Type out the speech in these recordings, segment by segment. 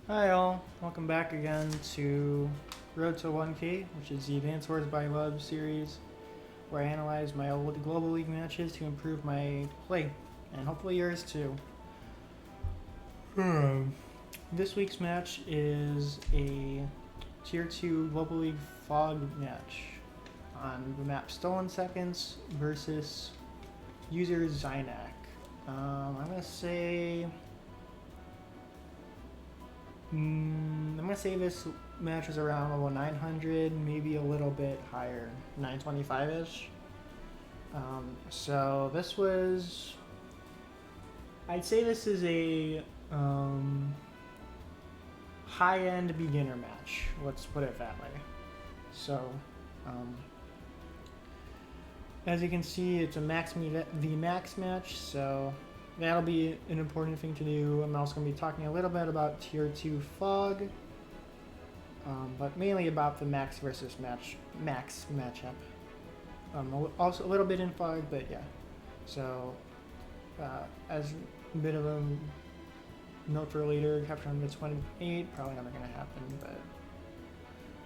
Hi all, welcome back again to Road to 1K, which is the Advanced Wars by Love series, where I analyze my old Global League matches to improve my play, and hopefully yours too. This week's match is a Tier 2 Global League Fog match on the map Stolen Seconds versus user Zynak. I'm gonna say this match is around level 900, maybe a little bit higher, 925-ish. So this was, I'd say this is a high-end beginner match. Let's put it that way. So, as you can see, it's a max v max match. So that'll be an important thing to do. I'm also going to be talking a little bit about Tier 2 Fog, but mainly about the max versus max matchup. Also a little bit in Fog, but yeah. So as a bit of a note for later, capture on the 28, probably never going to happen, but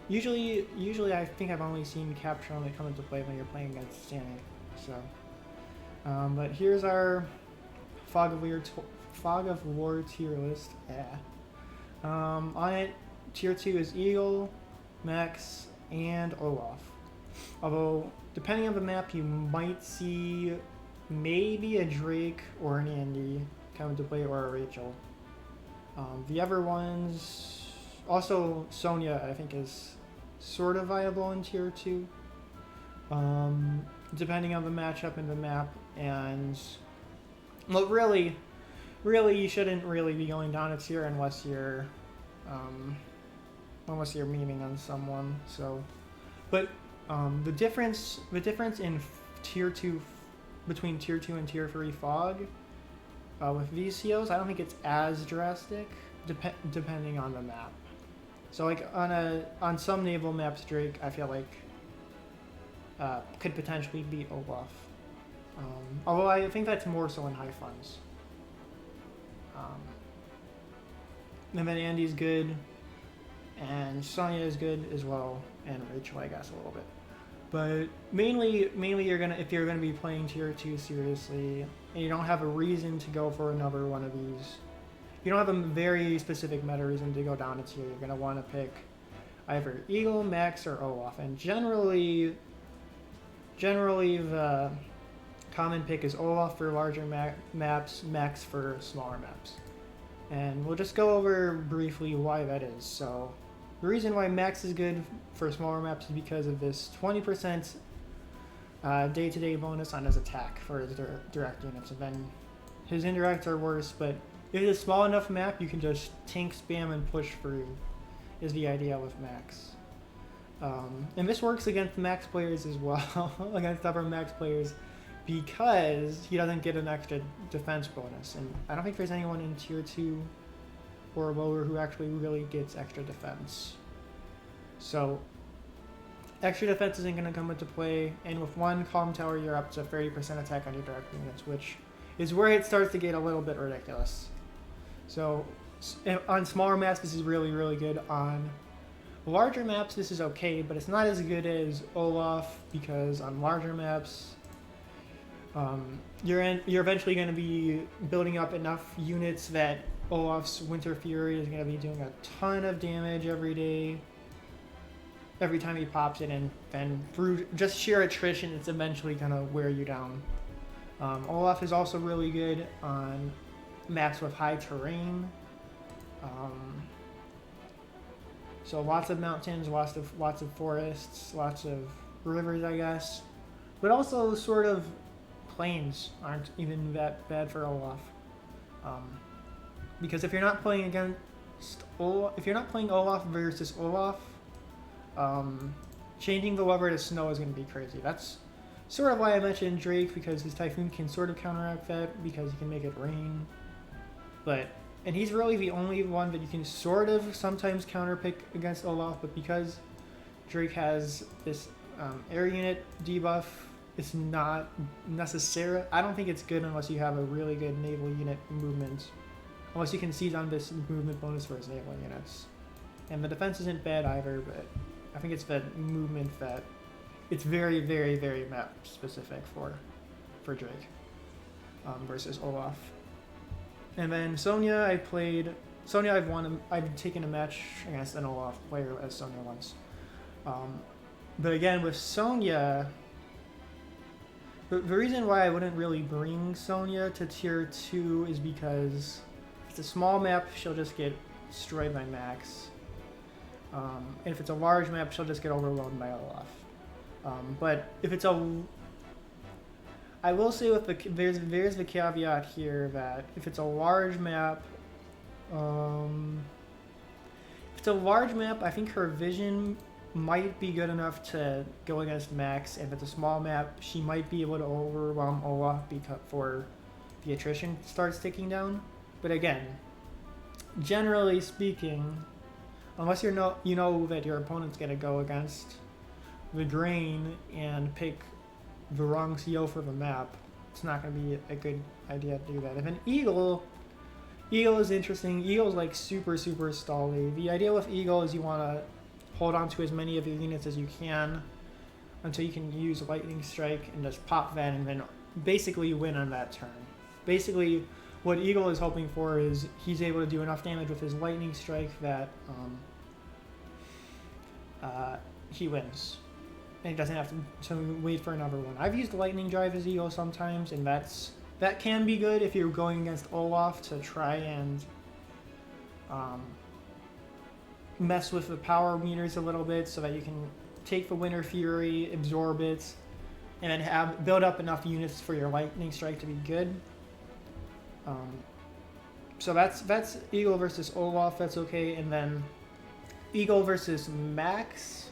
usually I think I've only seen capture only come into play when you're playing against Sonic. So, but here's our Fog of War tier list. Yeah. On it, Tier 2 is Eagle, Max, and Olaf. Although, depending on the map, you might see maybe a Drake or an Andy come into play, or a Rachel. The other ones, also Sonya, I think is sort of viable in Tier 2. Depending on the matchup and the map, and well, really, you shouldn't really be going down a tier unless you're memeing on someone. So, but the difference in Tier 2 between Tier 2 and Tier 3 Fog with these COs, I don't think it's as drastic, depending on the map. So, like on some naval maps, Drake, I feel like could potentially beat Olaf. Although I think that's more so in high funds. And then Andy's good, and Sonya is good as well, and Rachel, I guess, a little bit. But mainly if you're gonna be playing Tier 2 seriously, and you don't have a reason to go for another one of these, you don't have a very specific meta reason to go down a tier, you're gonna want to pick either Eagle, Max, or Olaf, and generally the common pick is Olaf for larger maps, Max for smaller maps. And we'll just go over briefly why that is. So the reason why Max is good for smaller maps is because of this 20% day-to-day bonus on his attack for his direct units. And then his indirects are worse, but if it's a small enough map, you can just tank, spam, and push through, is the idea with Max. And this works against Max players as well, against other Max players, because he doesn't get an extra defense bonus. And I don't think there's anyone in Tier 2 or lower who actually really gets extra defense. So extra defense isn't going to come into play, and with one Calm Tower, you're up to 30% attack on your direct units, which is where it starts to get a little bit ridiculous. So on smaller maps, this is really, really good. On larger maps, this is okay, but it's not as good as Olaf, because on larger maps, you're eventually going to be building up enough units that Olaf's Winter Fury is going to be doing a ton of damage every day, every time he pops it, and then through just sheer attrition, it's eventually going to wear you down. Olaf is also really good on maps with high terrain. So lots of mountains, lots of forests, lots of rivers, I guess, but also sort of plains aren't even that bad for Olaf, because if you're not playing Olaf versus Olaf, changing the lever to snow is going to be crazy. That's sort of why I mentioned Drake, because his Typhoon can sort of counteract that, because he can make it rain. And he's really the only one that you can sort of sometimes counterpick against Olaf, but because Drake has this air unit debuff, it's not necessary. I don't think it's good unless you have a really good naval unit movement unless you can seize on this movement bonus for his naval units. And the defense isn't bad either, but I think it's the movement that it's very, very, very map specific for Drake versus Olaf. And then Sonya, I've taken a match against an Olaf player as Sonya once. But again, with Sonya, the reason why I wouldn't really bring Sonya to tier 2 is because if it's a small map, she'll just get destroyed by Max. And if it's a large map, she'll just get overwhelmed by Olaf. But if it's I will say there's the caveat here that if it's a large map, I think her vision might be good enough to go against Max. If it's a small map, she might be able to overwhelm Olaf before the attrition starts ticking down. But again, generally speaking, unless you know that your opponent's gonna go against the grain and pick the wrong CO for the map, it's not going to be a good idea to do that. If an Eagle is interesting. Eagle's like super, super stally. The idea with Eagle is you want to hold on to as many of your units as you can until you can use Lightning Strike and just pop that and then basically win on that turn. Basically, what Eagle is hoping for is he's able to do enough damage with his Lightning Strike that he wins. And he doesn't have to wait for another one. I've used Lightning Drive as Eagle sometimes, and that can be good if you're going against Olaf to try and mess with the power meters a little bit so that you can take the Winter Fury, absorb it, and then build up enough units for your Lightning Strike to be good. So that's Eagle versus Olaf, that's okay. And then Eagle versus Max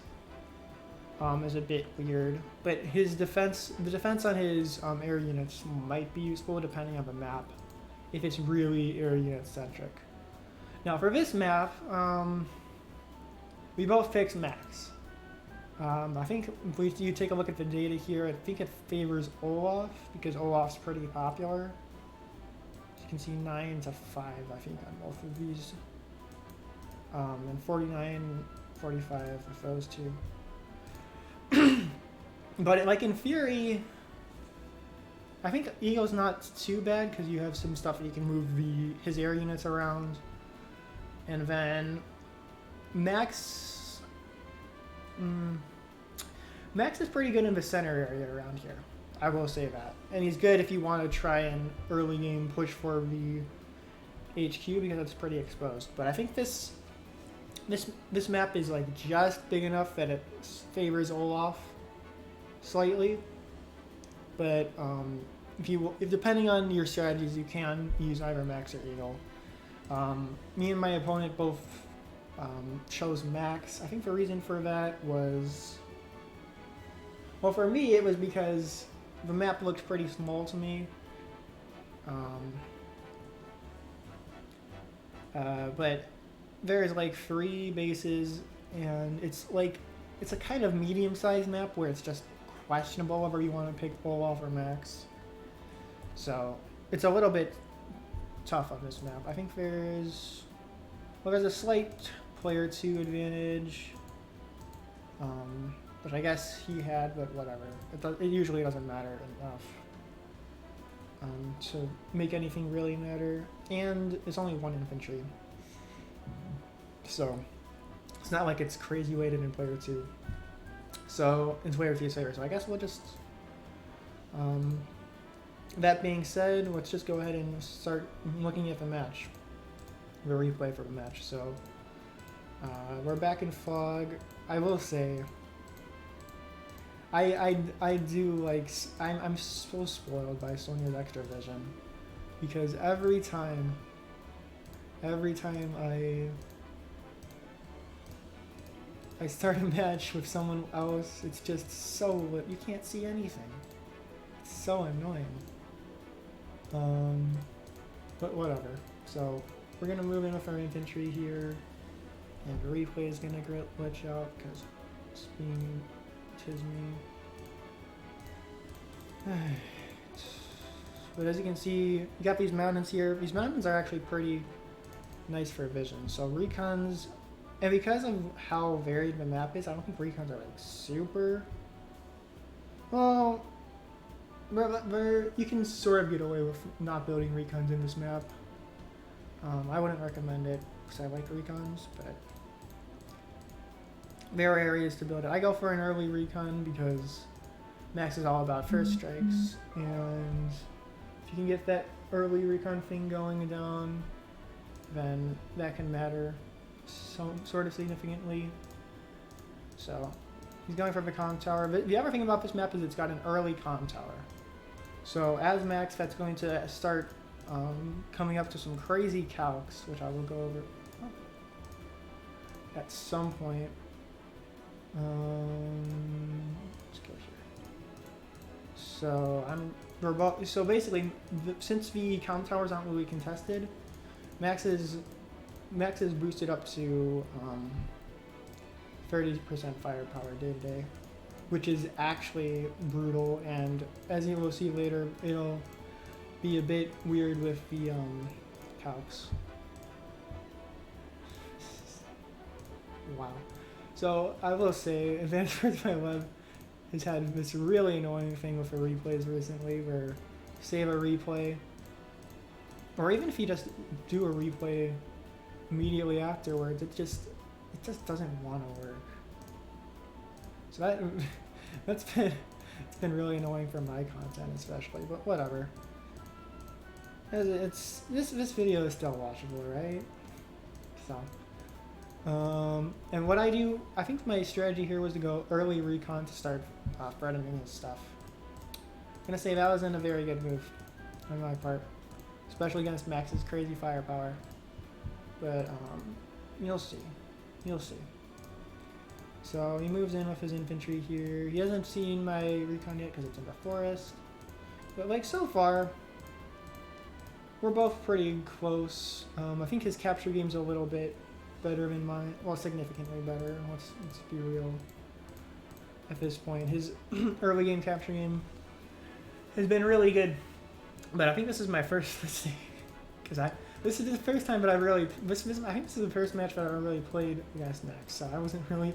is a bit weird, but the defense on his air units might be useful depending on the map, if it's really air unit centric. Now for this map, we both picked Max. I think if you take a look at the data here, I think it favors Olaf because Olaf's pretty popular. As you can see 9 to 5, I think, on both of these. And 49, 45 with those two. But like in theory, I think Eagle's not too bad because you have some stuff that you can move his air units around. And then Max is pretty good in the center area around here. I will say that. And he's good if you want to try and early game push for the HQ because it's pretty exposed. But I think this map is like just big enough that it favors Olaf slightly. But if depending on your strategies, you can use either Max or Eagle. Me and my opponent both chose Max. I think the reason for that was, well, for me it was because the map looked pretty small to me. But there's like 3 bases, and it's a kind of medium-sized map where it's just questionable whether you want to pick Olaf or Max. So it's a little bit tough on this map. I think there's a slight player 2 advantage, but I guess he had, but whatever. It usually doesn't matter enough to make anything really matter, and it's only 1 infantry. So it's not like it's crazy weighted in player 2. So in player 3 favor. So I guess we'll just that being said, let's just go ahead and start looking at the match. The replay for the match. So we're back in fog. I will say I do like I'm so spoiled by Sonya's extra vision because every time I start a match with someone else, it's just so lit. You can't see anything. It's so annoying. But whatever. So we're gonna move in with our infantry here, and the replay is gonna glitch out because it's being tis me. But as you can see, you got these mountains here. These mountains are actually pretty nice for vision. So recons, and because of how varied the map is, I don't think recons are like super. Well, you can sort of get away with not building recons in this map. I wouldn't recommend it because I like recons, but there are areas to build it. I go for an early recon because Max is all about first strikes, and if you can get that early recon thing going down, then that can matter sort of significantly. So he's going for the comm tower. But the other thing about this map is it's got an early comm tower. So as Max, that's going to start coming up to some crazy calcs, which I will go over at some point. Let's go here. So basically, since the comm towers aren't really contested, Max is boosted up to 30% firepower day to day, which is actually brutal. And as you will see later, it'll be a bit weird with the calcs. Wow. So I will say, Advanced First by Web has had this really annoying thing with the replays recently, where save a replay, or even if you just do a replay immediately afterwards, it just doesn't want to work. So it's been really annoying for my content especially, but whatever. This video is still watchable, right? So. And what I do, I think my strategy here was to go early recon to start threatening his stuff. I'm gonna say that wasn't a very good move on my part, especially against Max's crazy firepower. But you'll see. So he moves in with his infantry here. He hasn't seen my recon yet because it's in the forest. But like so far, we're both pretty close. I think his capture game's a little bit better than mine. Well, significantly better. Let's be real. At this point, his early game capture game has been really good. But I think this is my first mistake because this is the first time that I really. I think this is the first match that I really played against Max. So I wasn't really.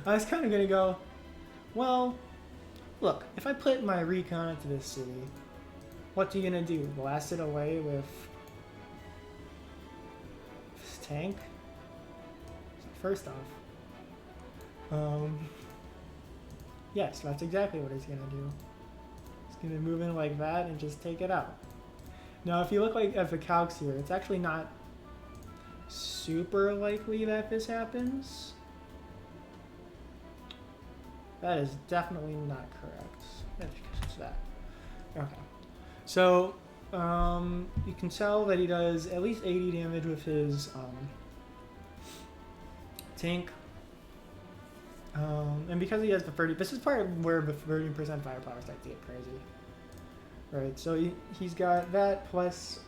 I was kind of gonna go. Well, look, if I put my recon into this city, what's he gonna do? Blast it away with this tank? First off, yes, that's exactly what he's gonna do. He's gonna move in like that and just take it out. Now, if you look at the calcs here, it's actually not super likely that this happens. That is definitely not correct. It's that. Okay. So, you can tell that he does at least 80 damage with his tank. And because he has the 30, this is part of where the 30% firepower starts to get crazy. Right, so he's got that plus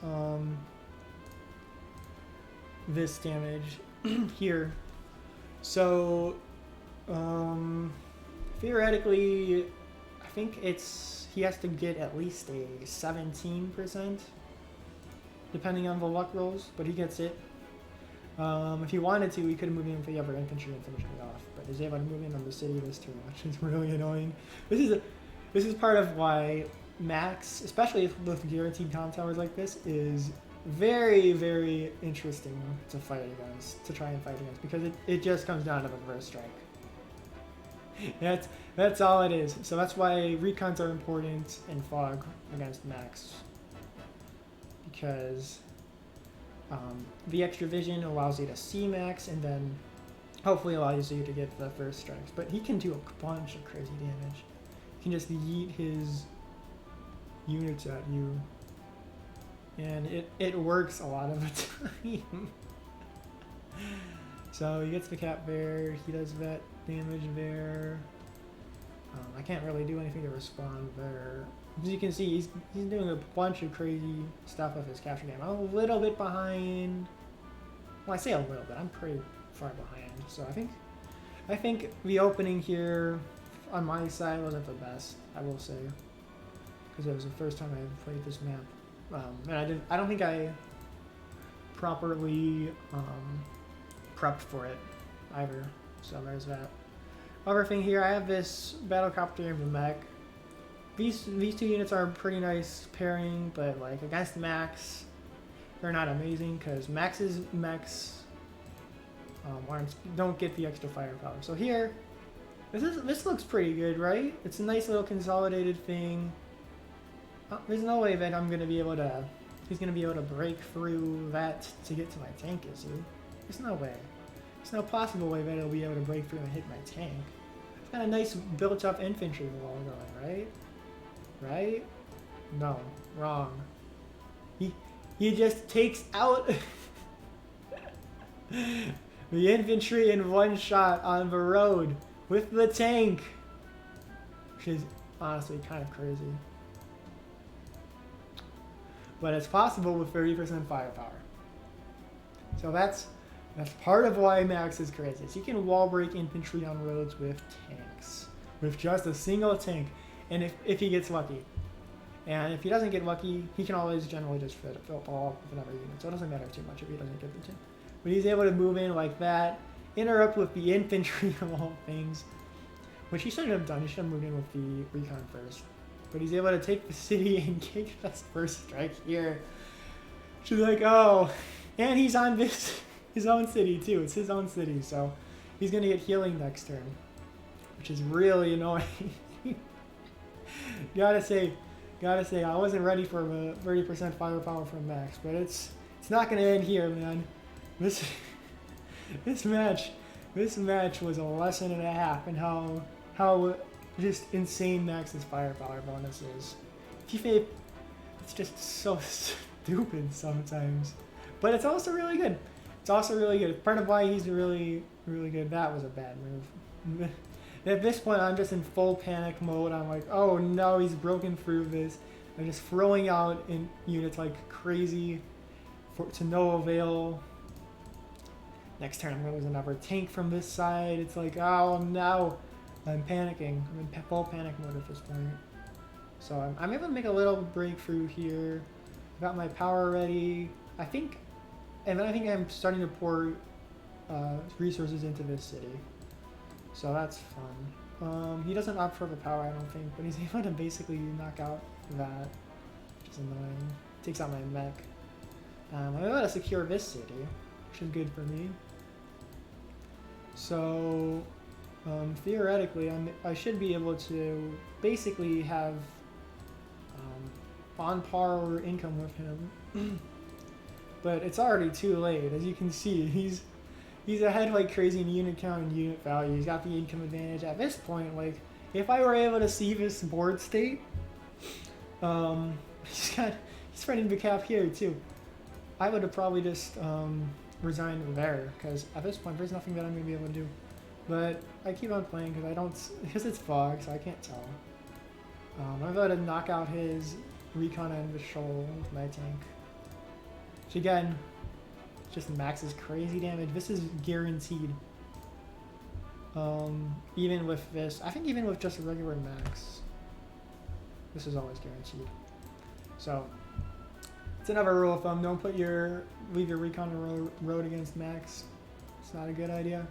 this damage here. So theoretically, I think he has to get at least a 17%, depending on the luck rolls, but he gets it. If he wanted to, he could have moved in for the other infantry and finished it off, but he's able to move in on the city this turn, which is really annoying. This is part of why Max, especially with guaranteed comm towers like this, is very, very interesting to fight against, to try and fight against, because it just comes down to the first strike. That's all it is. So that's why recons are important in fog against Max, because the extra vision allows you to see Max, and then hopefully allows you to get the first strikes. But he can do a bunch of crazy damage. He can just yeet his units at you, and it works a lot of the time. So he gets the cap there, he does that damage there. I can't really do anything to respond there. As you can see, he's doing a bunch of crazy stuff with his capture game. I'm a little bit behind. Well, I say a little bit. I'm pretty far behind. So I think the opening here on my side wasn't the best, I will say. because it was the first time I played this map, and I don't think I properly prepped for it either. So there's that. Other thing here, I have this battlecopter and the mech. These two units are a pretty nice pairing, but like against Max, they're not amazing because Max's mechs don't get the extra firepower. So here, this looks pretty good, right? It's a nice little consolidated thing. There's no way that I'm gonna be able to. He's gonna be able to break through that to get to my tank, is he? There's no way. There's no possible way that he'll be able to break through and hit my tank. It's got a nice built-up infantry wall going, right? Right? No, wrong. He just takes out the infantry in one shot on the road with the tank, which is honestly kind of crazy. But it's possible with 30% firepower. So that's part of why Max is crazy. So you can wall break infantry on roads with tanks, with just a single tank, and if he gets lucky. And if he doesn't get lucky, he can always generally just fill all up with another unit. So it doesn't matter too much if he doesn't get the tank. But he's able to move in like that, interrupt with the infantry of all things, which he shouldn't have done. He should have moved in with the recon first. But he's able to take the city and kick us first strike here. She's like, oh, and he's on his own city too. It's his own city, so he's gonna get healing next turn, which is really annoying. Gotta say, I wasn't ready for the 30% firepower from Max, but it's not gonna end here, man. This match was a lesson and a half in how just insane Max's firepower bonus is. It's just so stupid sometimes, but it's also really good. It's also really good. Part of why he's really, really good. That was a bad move. At this point, I'm just in full panic mode. I'm like, oh no, he's broken through this. I'm just throwing out in units like crazy to no avail. Next turn, I'm going to lose another tank from this side. It's like, oh no. I'm panicking. I'm in full panic mode at this point. So I'm able to make a little breakthrough here. I've got my power ready. I think I'm starting to pour resources into this city. So that's fun. He doesn't opt for the power, I don't think, but he's able to basically knock out that, which is annoying. Takes out my mech. I'm able to secure this city, which is good for me. So theoretically, I should be able to basically have on par income with him. But it's already too late. As you can see, he's ahead like crazy in unit count and unit value. He's got the income advantage. At this point, like, if I were able to see this board state, he's threatening to cap here too. I would have probably just resigned there, because at this point there's nothing that I'm gonna be able to do. But I keep on playing because it's fog, so I can't tell. I'm able to knock out his recon and the shoal with my tank. Which again, just Max's crazy damage. This is guaranteed. Even with this, I think even with just a regular Max, this is always guaranteed. So it's another rule of thumb: don't leave your recon on road against Max. It's not a good idea.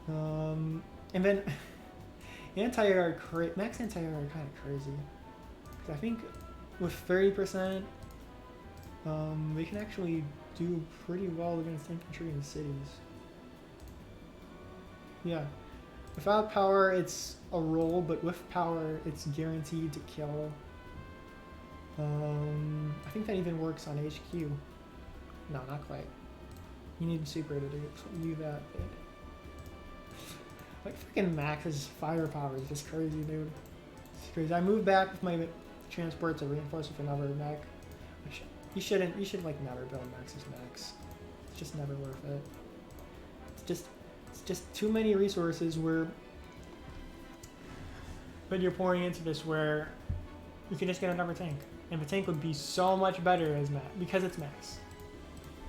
And then anti-air Max anti-air are kind of crazy. Because I think with 30%, they can actually do pretty well against infantry in cities. Yeah. Without power, it's a roll, but with power, it's guaranteed to kill. I think that even works on HQ. No, not quite. You need super to do that bit. Like, freaking Max's firepower is just crazy, dude. It's crazy. I moved back with my transport to reinforce with another mech, which you should like never build Max's Max. It's just never worth it. It's just too many resources but you're pouring into this where you can just get another tank, and the tank would be so much better as Max because it's Max.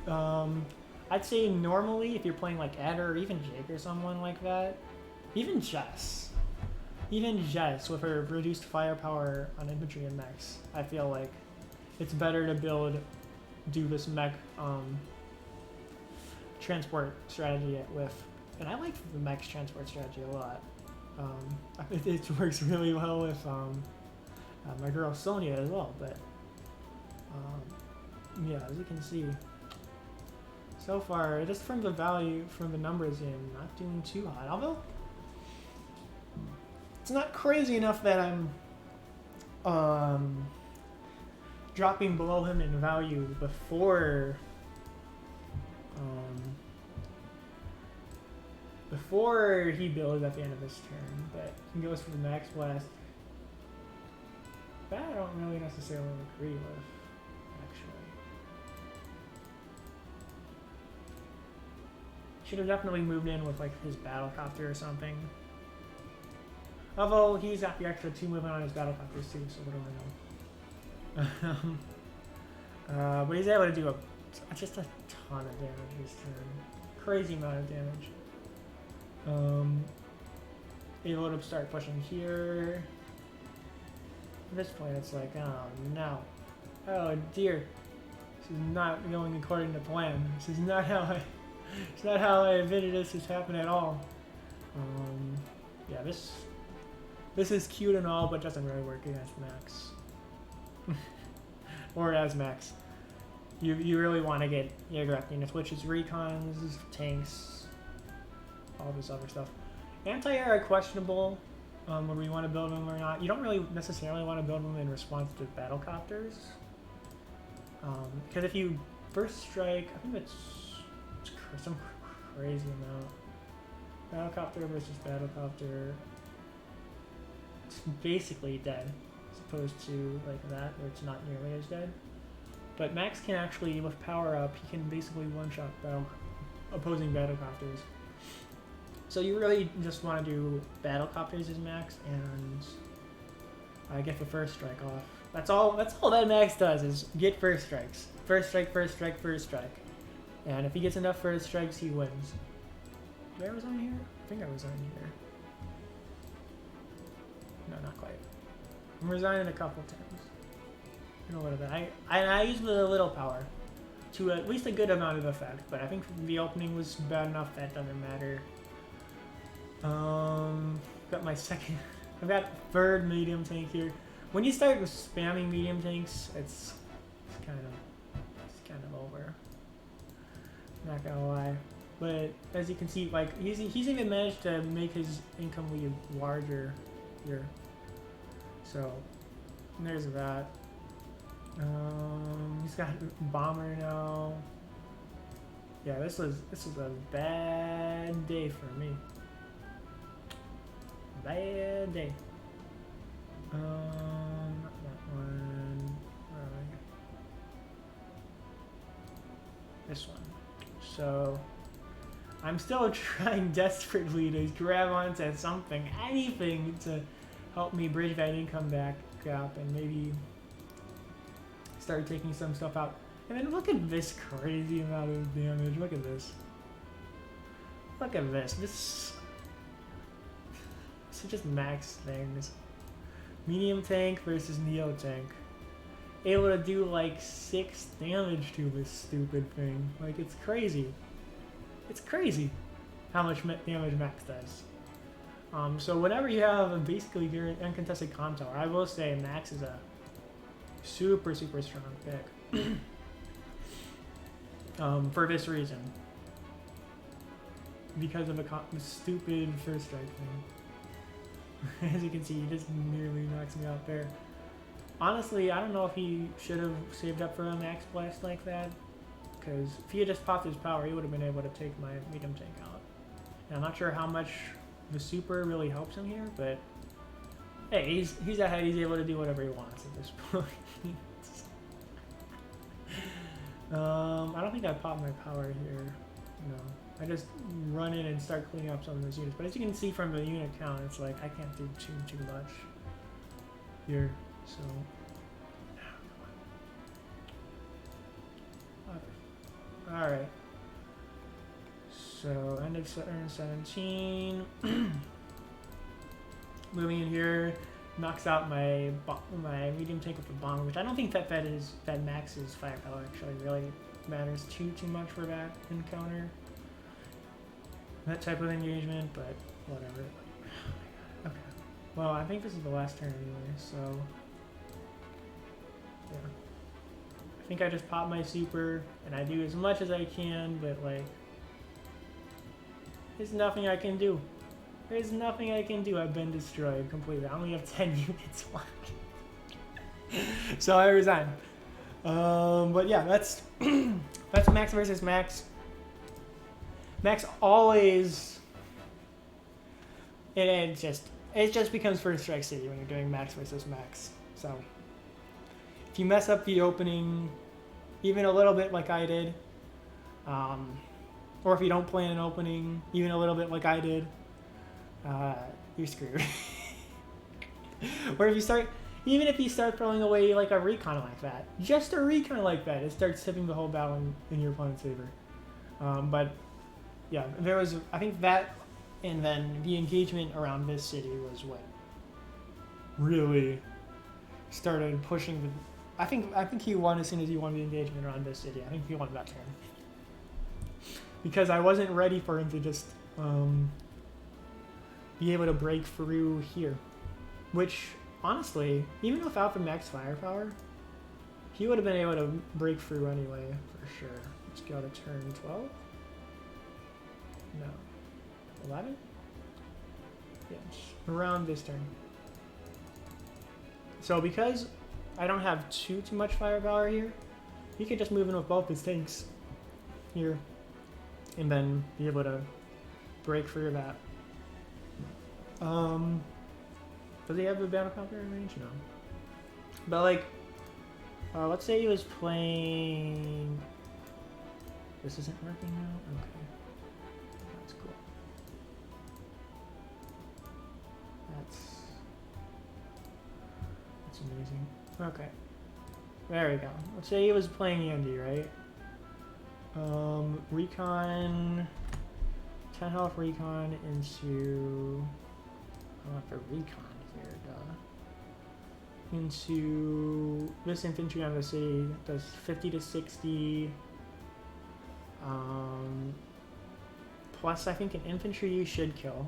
I'd say normally if you're playing like Ed or even Jake or someone like that, even Jess, even Jess with her reduced firepower on infantry and mechs, I feel like it's better to do this mech transport strategy with, and I like the mech's transport strategy a lot. It works really well with my girl Sonia as well, but yeah, as you can see, so far, just from the numbers in, not doing too hot. Although, it's not crazy enough that I'm dropping below him in value before he builds at the end of his turn, but he goes for the max blast. That I don't really necessarily agree with, actually. Should have definitely moved in with like his battlecopter or something. Although he's got the extra 2 movement on his battlecopters too, so what do I know? But he's able to do just a ton of damage this turn. Crazy amount of damage. Able to start pushing here. At this point, it's like, oh no. Oh dear. This is not going according to plan. This is not how it's not how I envisioned this to happen at all. Yeah, this is cute and all, but doesn't really work against Max. Or as Max. You really want to get aircraft units, which is recons, tanks, all this other stuff. Anti-air are questionable whether you want to build them or not. You don't really necessarily want to build them in response to battlecopters. Because if you first strike, I think it's some crazy amount. Battlecopter versus battlecopter. It's basically dead, as opposed to like that, where it's not nearly as dead. But Max can actually, with power up, he can basically one-shot opposing battlecopters. So you really just want to do battlecopters as Max and get the first strike off. That's all that Max does is get first strikes. First strike, first strike, first strike. And if he gets enough first strikes, he wins. Did I resign here? I think I resigned here. No, not quite. I'm resigning a couple times. A little bit. I used a little power to at least a good amount of effect, but I think the opening was bad enough that doesn't matter. Got my second. I've got third medium tank here. When you start spamming medium tanks, it's kind of over. Not gonna lie, but as you can see, like he's even managed to make his income lead larger here. So there's that. He's got bomber now. Yeah, this was a bad day for me. Bad day. Not that one. Where are we? This one. So I'm still trying desperately to grab onto something, anything to help me bridge that income gap and maybe start taking some stuff out. And then look at this crazy amount of damage. Look at this. Look at this. This is just Max things. Medium tank versus Neo tank. Able to do like 6 damage to this stupid thing. Like, it's crazy. It's crazy how much damage Max does. So whenever you have a basically very uncontested comm tower, I will say Max is a super strong pick. For this reason. Because of the stupid first strike thing. As you can see, he just nearly knocks me out there. Honestly, I don't know if he should have saved up for a max blast like that. Because if he had just popped his power, he would have been able to take my medium tank out. And I'm not sure how much the super really helps him here, but hey, he's ahead. He's able to do whatever he wants at this point. I don't think I popped my power here. No. I just run in and start cleaning up some of those units. But as you can see from the unit count, it's like I can't do too much here. So, all right. So end of turn 17. moving in here knocks out my medium tank with the bomb, which I don't think that Max's firepower actually really matters too much for that encounter, that type of engagement, but whatever. Okay. Well, I think this is the last turn anyway, so yeah. I think I just pop my super and I do as much as I can, but like, there's nothing I can do. There's nothing I can do. I've been destroyed completely. I only have 10 units left. So I resign. But yeah, that's Max versus Max. Max always it just becomes first strike city when you're doing Max versus Max. So if you mess up the opening even a little bit like I did, or if you don't plan an opening even a little bit like I did, you're screwed. Or if you start, even if you start throwing away like a recon like that, just a recon like that, it starts tipping the whole battle in your opponent's favor. But yeah, there was, I think that, and then the engagement around this city was what really started pushing the. I think he won as soon as he won the engagement around this city. I think he won that turn because I wasn't ready for him to just be able to break through here, which honestly, even without the max firepower, he would have been able to break through anyway for sure. Let's go to turn 12. No, 11. Yes, around this turn. So because I don't have too much firepower here, he could just move in with both his tanks here and then be able to break through that. Does he have the battle copter in range? No. But like, let's say he was playing. This isn't working now? Okay. That's cool. That's amazing. Okay. There we go. Let's say he was playing Yandy, right? Recon, 10 health recon into, I want the recon here, duh. Into this infantry on the city does 50 to 60. Plus I think an infantry should kill.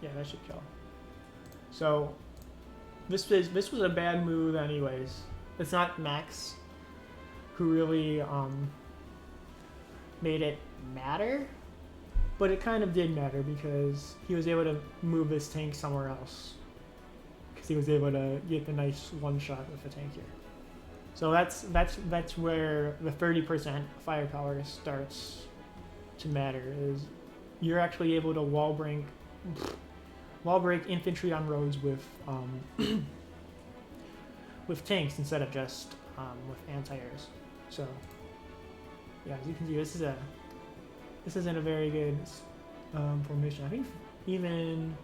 Yeah, that should kill. So this was a bad move anyways. It's not Max who really made it matter, but it kind of did matter because he was able to move his tank somewhere else because he was able to get the nice one shot with the tank here. So that's where the 30% firepower starts to matter, is you're actually able to wall break infantry on roads with with tanks instead of just with anti-airs. So yeah, as you can see, this isn't a very good formation. I think even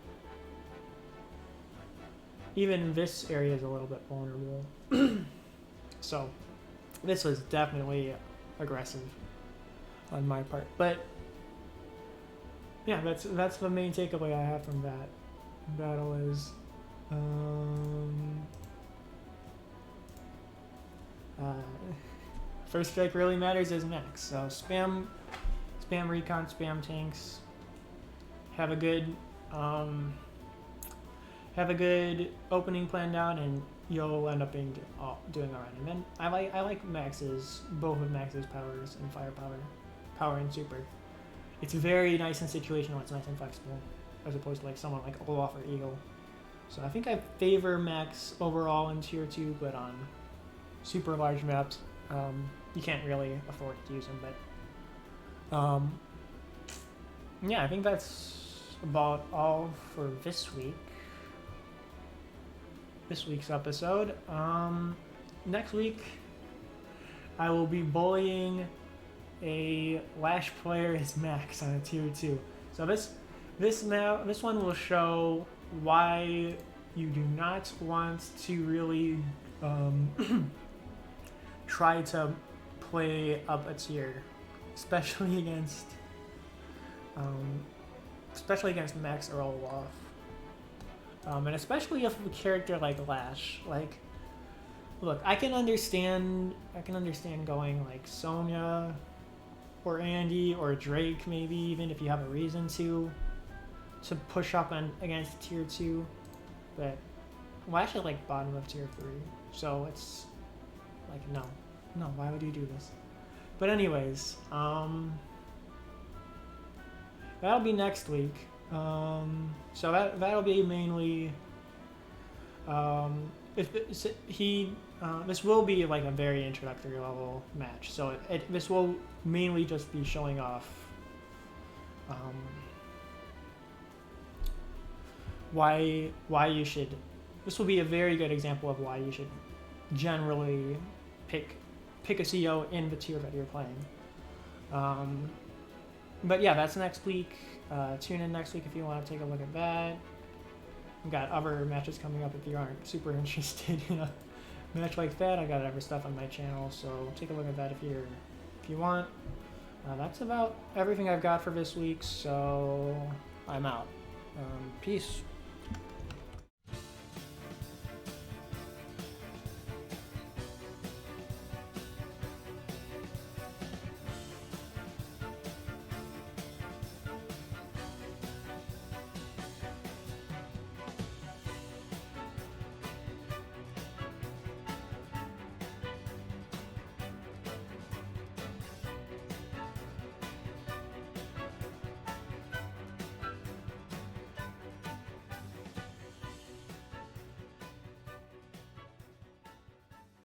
this area is a little bit vulnerable. So this was definitely aggressive on my part, but yeah, that's the main takeaway I have from that battle is first strike really matters as Max. So spam recon, spam tanks. Have a good opening planned out, and you'll end up doing alright. And then I like both of Max's powers and firepower, power and super. It's very nice in situational. It's nice and flexible, as opposed to like someone like Olaf or Eagle. So I think I favor Max overall in tier 2, but on super large maps, you can't really afford to use him. But yeah, I think that's about all for this week. This week's episode. Next week, I will be bullying a Lash player as Max on a tier 2. So this one will show why you do not want to really try to play up a tier, especially against Max or Olaf. And especially if a character like Lash, like, look, I can understand going like Sonya or Andy or Drake, maybe even if you have a reason to push up against tier 2, but Lash is like bottom of tier 3, so it's like, no, why would you do this? But anyways, that'll be next week. So that'll be mainly, this will be like a very introductory level match. So this will mainly just be showing off why you should. This will be a very good example of why you should generally pick a CO in the tier that you're playing. But yeah, that's next week. Tune in next week if you want to take a look at that. We've got other matches coming up if you aren't super interested in a match like that. I got other stuff on my channel, so take a look at that if you want. That's about everything I've got for this week, so I'm out. Peace.